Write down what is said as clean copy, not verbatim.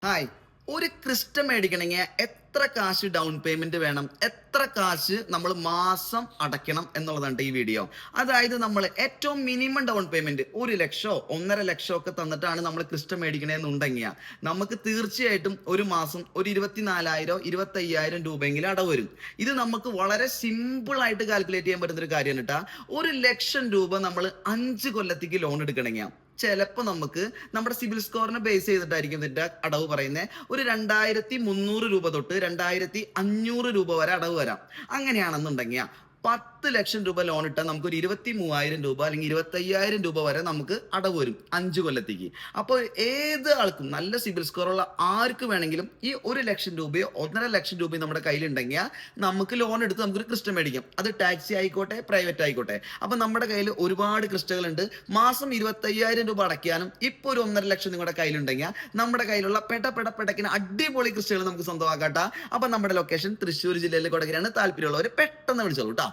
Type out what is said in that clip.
Hi. ഒരു Crysta മേടിക്കണമെങ്കിൽ എത്ര കാശ് ഡൗൺ പേയ്മെന്റ് വേണം, എത്ര കാശ് നമ്മൾ മാസം അടയ്ക്കണം എന്നുള്ളതാണ് ഈ വീഡിയോ. അതായത് നമ്മൾ ഏറ്റവും മിനിമം ഡൗൺ പേയ്മെന്റ് 1 ലക്ഷമോ 1.5 ലക്ഷമോ ഒക്കെ തന്നിട്ടാണ് നമ്മൾ ക്രിസ്റ്റ മേടിക്കണമെന്നുണ്ടെങ്കിൽ നമുക്ക് തീർച്ചയായിട്ടും ഒരു മാസം ഒരു 24,000 25,000 രൂപയെങ്കിലും അടവ് വരും. ഇത് നമുക്ക് വളരെ സിമ്പിൾ ആയിട്ട് കാൽക്കുലേറ്റ് ചെയ്യാൻ പറ്റുന്ന ഒരു കാര്യമാണ് കേട്ടാ. 1 ലക്ഷം രൂപ നമ്മൾ 5 കൊല്ലത്തേക്ക് ലോൺ എടുക്കണമെങ്കിൽ ചിലപ്പോൾ നമുക്ക് നമ്മുടെ സിബിൽ സ്കോറിനെ ബേസ് ചെയ്തിട്ടായിരിക്കും ഇതിന്റെ അടവ് പറയുന്നത്. ഒരു 2,300 രൂപ തൊട്ട് 2,500 രൂപ വരെ അടവ് വരാം. അങ്ങനെയാണെന്നുണ്ടെങ്കിൽ 10 ലക്ഷം രൂപ ലോൺ ഇട്ടാൽ നമുക്ക് ഒരു 23,000 രൂപ അല്ലെങ്കിൽ 25,000 രൂപ വരെ നമുക്ക് അടവ് വരും 5 കൊല്ലത്തേക്ക്. അപ്പോൾ ഏത് ആൾക്കും നല്ല സിബിൽ സ്കോറുള്ള ആർക്ക് വേണമെങ്കിലും ഈ 1 ലക്ഷം രൂപയോ 1.5 ലക്ഷം രൂപയോ നമ്മുടെ കയ്യിലുണ്ടെങ്കിൽ നമുക്ക് ലോൺ എടുത്ത് നമുക്കൊരു ക്രിസ്റ്റ മേടിക്കാം. അത് ടാക്സി ആയിക്കോട്ടെ, പ്രൈവറ്റ് ആയിക്കോട്ടെ. അപ്പൊ നമ്മുടെ കയ്യിൽ ഒരുപാട് ക്രിസ്റ്റകളുണ്ട്. മാസം 25,000 രൂപ അടയ്ക്കാനും ഇപ്പൊ ഒരു 1.5 ലക്ഷം നിങ്ങളുടെ കയ്യിലുണ്ടെങ്കിൽ നമ്മുടെ കയ്യിലുള്ള പെടക്കിന് അടിപൊളി ക്രിസ്റ്റകൾ നമുക്ക് സ്വന്തമാക്കാട്ട. അപ്പൊ നമ്മുടെ ലൊക്കേഷൻ തൃശ്ശൂർ ജില്ലയിലെ കൊടകരയാണ്. താല്പര്യമുള്ളവർ പെട്ടെന്ന് വിളിച്ചോളൂ കേട്ടോ.